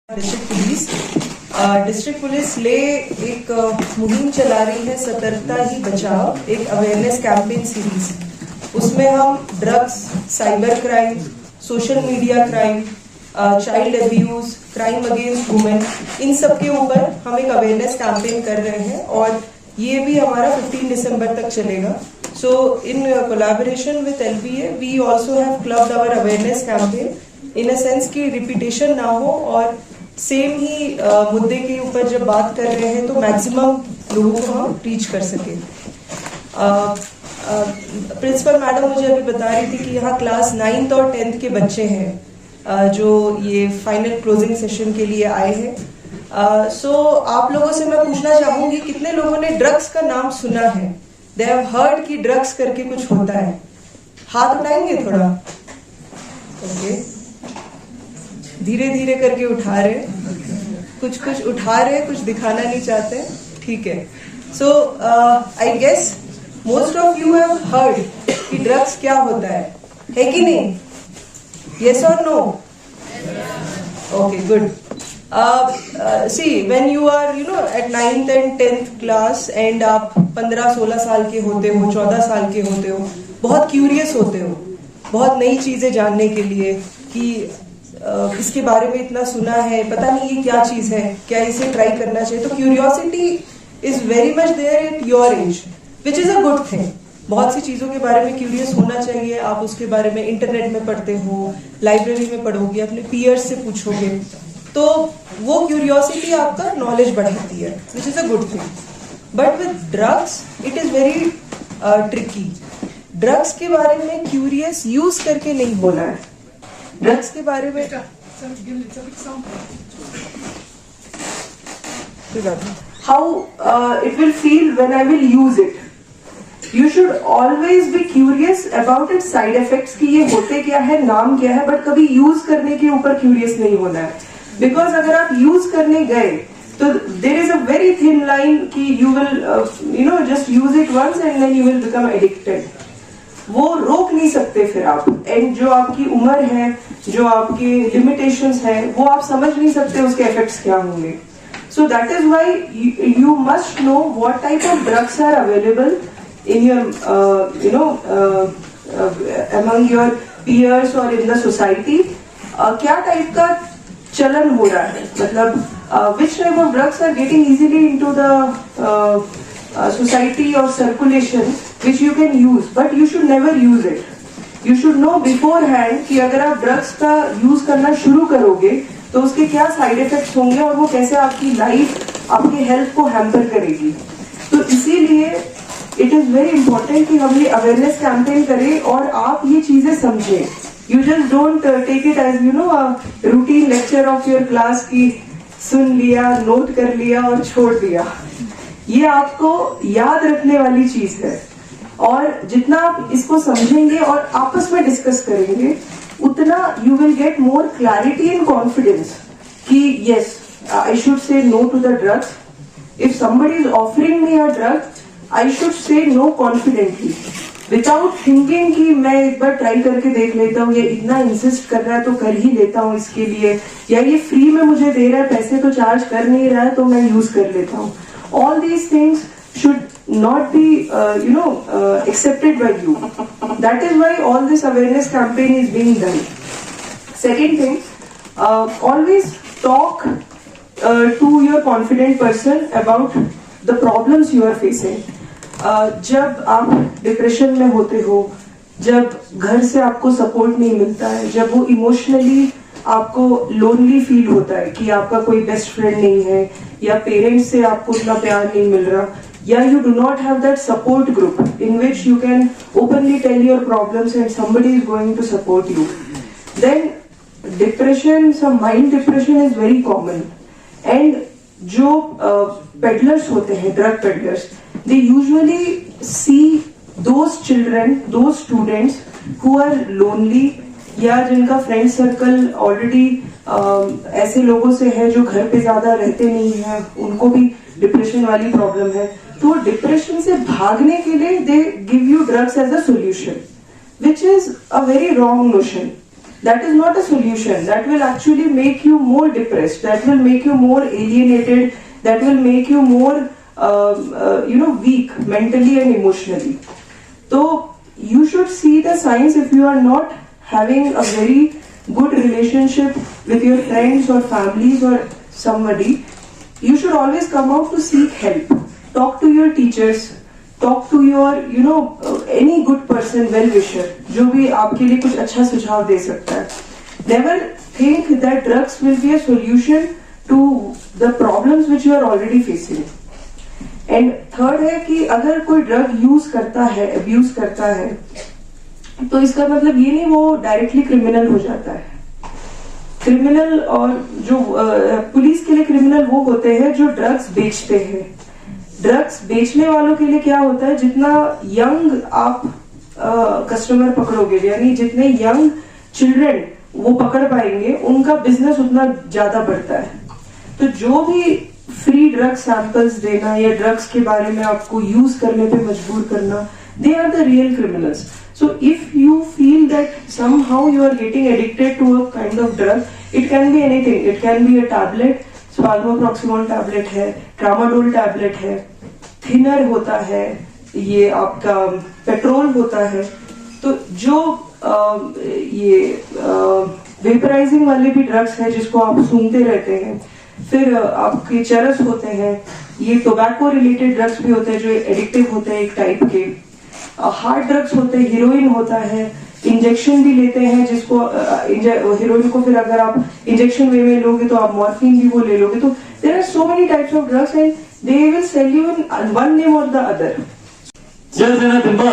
District police ले एक मुहिम चला रही है सतर्कता ही बचाओ, एक अवेयरनेस कैंपेन सीरीज। उसमें हम drugs, cyber crime, social media crime, child abuse, crime against women, इन सब के ऊपर हम एक अवेयरनेस कैंपेन कर रहे हैं और ये भी हमारा 15 दिसंबर तक चलेगा। So in collaboration with LBA we also have clubbed our awareness campaign in a sense कि रिपीटेशन ना हो और सेम ही मुद्दे के ऊपर जब बात कर रहे हैं तो मैक्सिमम लोगों को हम रीच कर सके। प्रिंसिपल मैडम मुझे अभी बता रही थी कि यहाँ क्लास 9th और 10th के बच्चे हैं जो ये फाइनल क्लोजिंग सेशन के लिए आए हैं। सो आप लोगों से मैं पूछना चाहूंगी, कितने लोगों ने ड्रग्स का नाम सुना है? दे हैव हर्ड कि ड्रग्स करके कुछ होता है? हाथ उठाएंगे थोड़ा। ओके, धीरे धीरे करके उठा रहे, कुछ उठा रहे, कुछ दिखाना नहीं चाहते, ठीक है। So I guess most of you have heard कि ड्रग्स क्या होता है कि नहीं? यस और no? Okay, good. See when you are at 9th and 10th class and आप 15-16 साल के होते हो, 14 साल के होते हो, बहुत क्यूरियस होते हो, बहुत नई चीजें जानने के लिए कि इसके बारे में इतना सुना है, पता नहीं ये क्या चीज है, क्या इसे ट्राई करना चाहिए। तो curiosity is very much there at your age, which is a good thing. बहुत सी चीजों के बारे में क्यूरियस होना चाहिए। आप उसके बारे में इंटरनेट में पढ़ते हो, लाइब्रेरी में पढ़ोगे, अपने पीयर्स से पूछोगे, तो वो क्यूरियोसिटी आपका नॉलेज बढ़ाती है, विच is a good thing. But with drugs it is very tricky. Drugs के बारे में क्यूरियस यूज करके नहीं होना है। ड्रग्स के बारे में how it will feel when I will use it. You should always be curious about it's side effects कि ये होते क्या है, नाम क्या है, बट कभी यूज करने के ऊपर क्यूरियस नहीं होना है। बिकॉज अगर आप यूज करने गए तो there is a very thin line कि you will just use it once and then you will become addicted. वो रोक नहीं सकते फिर आप, एंड जो आपकी उम्र है, जो आपके लिमिटेशंस है, वो आप समझ नहीं सकते उसके इफेक्ट्स क्या होंगे। So that is why you must know what type of drugs are available in your among your peers और इन द सोसाइटी। क्या टाइप का चलन हो रहा है, मतलब which type of drugs are getting easily into the society or circulation which you can use, but you should never use it. You should know beforehand कि अगर आप ड्रग्स का यूज करना शुरू करोगे तो उसके क्या साइड इफेक्ट्स होंगे और वो कैसे आपकी लाइफ, आपके हेल्थ को हैम्पर करेगी। तो इसीलिए इट इज वेरी इंपॉर्टेंट कि हम ये अवेयरनेस कैंपेन करें और आप ये चीजें समझें। You just don't take it as routine lecture of your class की सुन लिया, नोट कर लिया और छोड़ दिया। ये आपको याद रखने वाली चीज है और जितना आप इसको समझेंगे और आपस में डिस्कस करेंगे उतना you will get more clarity and confidence कि yes I should say no to the drugs. If somebody is offering me a drug I should say no confidently without thinking कि मैं एक बार ट्राई करके देख लेता हूँ, ये इतना इंसिस्ट कर रहा है तो कर ही लेता हूँ इसके लिए, या ये फ्री में मुझे दे रहा है, पैसे तो चार्ज कर नहीं रहा है तो मैं यूज कर लेता हूँ। All these things should not be, accepted by you. That is why all this awareness campaign is being done. Second thing, always talk to your confident person about the problems you are facing. जब आप depression में होते हो, जब घर से आपको support नहीं मिलता है, जब वो इमोशनली आपको लोनली फील होता है कि आपका कोई बेस्ट फ्रेंड नहीं है या पेरेंट्स से आपको उतना प्यार नहीं मिल रहा, या you do not have that support group in which you can openly tell your problems and somebody is going to support you, then depression, some mild depression is very common. And जो peddlers होते हैं, drug peddlers, they usually see those children, those students who are lonely या जिनका friend circle already ऐसे लोगों से है जो घर पे ज्यादा रहते नहीं है, उनको भी डिप्रेशन वाली प्रॉब्लम है। तो डिप्रेशन से भागने के लिए they give you drugs as a solution, which is a very wrong notion. that is not a solution. That will actually make you more depressed. That will make you more alienated. That will make you more, weak mentally and emotionally. So you should see the signs if you are not having a very good relationship with your friends or families or somebody. You should always come out to seek help. Talk to your teachers. Talk to your, any good person, well-wisher, जो भी आपके लिए कुछ अच्छा सुझाव दे सकता है. Never think that drugs will be a solution to the problems which you are already facing. And third है कि अगर कोई ड्रग यूज करता है, अब्यूज करता है, तो इसका मतलब ये नहीं वो डायरेक्टली क्रिमिनल हो जाता है. क्रिमिनल और जो पुलिस के लिए क्रिमिनल वो होते हैं जो ड्रग्स बेचते हैं. ड्रग्स बेचने वालों के लिए क्या होता है, जितना यंग आप कस्टमर पकड़ोगे, यानी जितने यंग चिल्ड्रन वो पकड़ पाएंगे, उनका बिजनेस उतना ज्यादा बढ़ता है. तो जो भी फ्री ड्रग सैंपल्स देना या ड्रग्स के बारे में आपको यूज करने पे मजबूर करना, they are the real criminals. So if you feel that somehow you are getting addicted to a kind of drug, it can be anything. It can be a tablet, Spalvoproximol tablet है, Tramadol tablet है, thinner होता है, ये आपका petrol होता है. तो जो ये वेपराइजिंग वाले भी ड्रग्स है जिसको आप सूंघते रहते हैं, फिर आपके चरस होते हैं, ये टोबैको रिलेटेड ड्रग्स भी होते हैं जो एडिक्टिव होते हैं एक टाइप के. हार्ड ड्रग्स होते हैं, हीरोइन होता है, इंजेक्शन भी लेते हैं जिसको हीरोइन को फिर अगर आप इंजेक्शन वे में लोगे तो आप मॉर्फिन भी वो ले लोगे. तो there are so many types of drugs and they will sell you in one name or the other. 제가 된바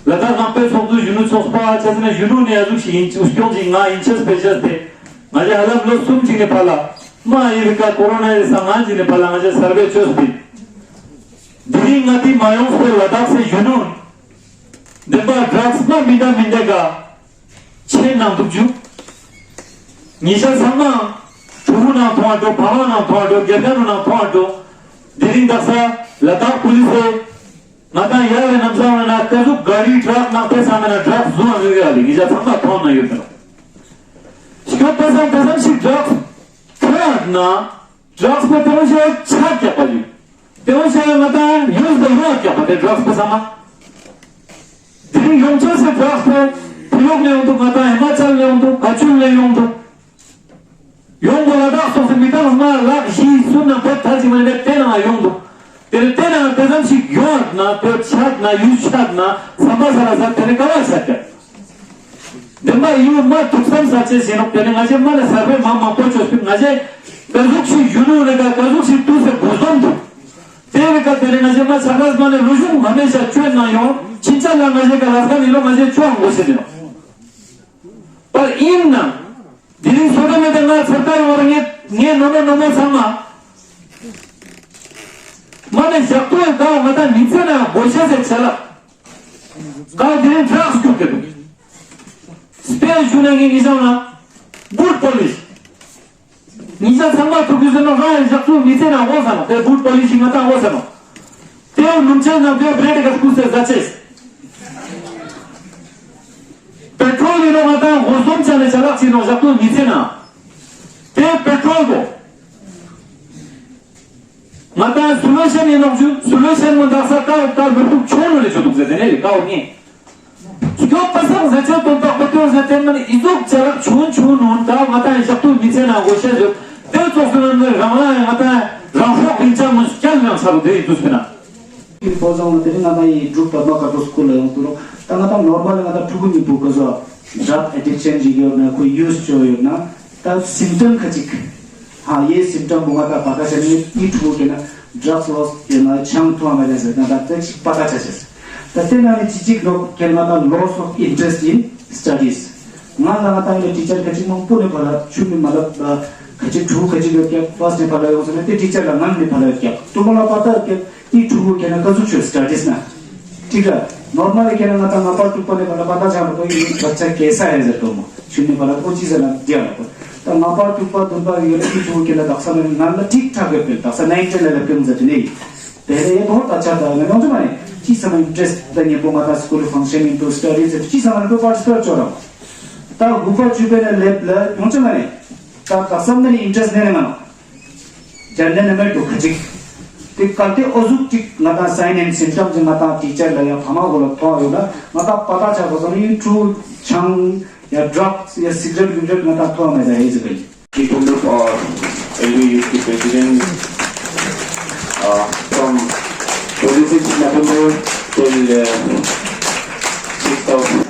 라다 남페 소도 유누 소스파 제가 유누네 아주시 우스병진가 인체스 베제데 마제 할람로 숨지게 팔라 마 이르카 코로나에 상한지네 팔라 마제 서베 초스비 디링아티 마용스 라다세 유누 데바 드럭스마 미다 민데가 체남두주 니샤 상마 주부나 토아도 바와나 토아도 게다나 토아도 디링다사 라다 police माता यार नमसावना ना कजु गाड़ी ट्रक ना पैसा में ट्रक जोन लगे आली निजा थंबा थोन ना युद्ध शिको पैसा सी ड्रग्स खराब ना ड्रग्स पे तेवशे छाट क्या पाजी तेवशे माता यूज द रो क्या पाते ड्रग्स पे समा दिन योंचो से ड्रग्स पे प्रयोग ले उनको माता हिमाचल ले उनको कचुल ले उनको योंगो लदा तो से मिटा मा लाख जी सुनना पे थाजी में तेना योंगो तेरे तेना तेजम सी योट ना तो छाट ना यूशाट ना समासारा सा तेरे कवा सकते देमा यू मा तुक्सम साचे सेनो तेने ngaje माले सर्वे मामा पोचो स्पिन ngaje कजुक्षी युनु नेगा कजुक्षी तू से भोजन दो तेरे का तेरे ngaje मा सगास माले रुजु हमेशा चुन ना यो चिंचा ला ngaje का रास्ता नीलो ngaje चुन गोसे दो पर इन ना दिली सोडे में देना सरकार वरंगे ने नोनो सामा माने जक्तो गाव मता नीचे ना बोशे से चला गाव दिन ड्रग्स क्यों के स्पेस जुनेंगे निजाना बूट पुलिस निजा संगा तो किसी ना गाव जक्तो नीचे ना हो सना ते बूट पुलिस ही मता हो सना ते नुंचे ना ते ब्रेड का कुछ से जाचेस पेट्रोल इनो मता होसम चले चला सीनो जक्तो नीचे ना ते पेट्रोल को माता सोल्यूशन ये नोजु सोल्यूशन में दासा का बिल्कुल छोड़ ले जो तुझे देने का होनी क्यों पसंद जैसे तो पत्ते जैसे मैंने इधर चला छून होता माता जब तू नीचे ना गोशे जो तेरे तो फिर में रमना माता राफो इंचा मुश्किल में सारो दे तू बिना इन पोजाओं में तेरे ना ये ड्रुप पर बाका तो स्कूल है तो ता नॉर्मल ना ठुकुन नी बुक जो ड्रग एडिक्शन जियो ना कोई यूज जो ना ता सिम्टम खचिक हाँ ये सिम्टम बुआ का पता चले ये ठुक के ना ड्रग्स लॉस के ना चंग तो हमारे से ना तक पता चले तते ना चिचिक लोग के ना loss of interest in studies मान लगा था ये टीचर के चिंग पुने पढ़ा चुने मतलब खची ठुक खची लोग क्या फर्स्ट ने पढ़ा उसने ते टीचर ला मन ने पढ़ा क्या तुम्हारा पता है कि ये ठुक के ना कजु चो स्टडीज ना ठीक है नॉर्मल के ना ता मापा टू पने पता चला तो ये बच्चा कैसा है जब तुम चुने पढ़ा कोई चीज ना दिया तो मापा टुपा दुपा ये की जो के लगा सब नाम ठीक ठाक है फिर तसा 90 लेवल पे मुझे नहीं पहले ये बहुत अच्छा था मैं तो माने चीज समय इंटरेस्ट तने को माता स्कूल फंक्शन इनटू स्टडीज चीज समय को पार्टिसिपेट चोरा ता गुफा चुपे ने लेप ले पहुंचे मैंने ता कसम ने इंटरेस्ट देने मनो जानने ने मैं दुख जी ते करते ओजुक टिक नता साइन एंड सिम्टम जे नता टीचर ले या फमा बोलो तो योला नता पता छ को सनी ट्रू छंग या ड्रग्स या सिगरेट नता तो में रहे जगह Kipunduk or LVUP president from 26 November till 6th of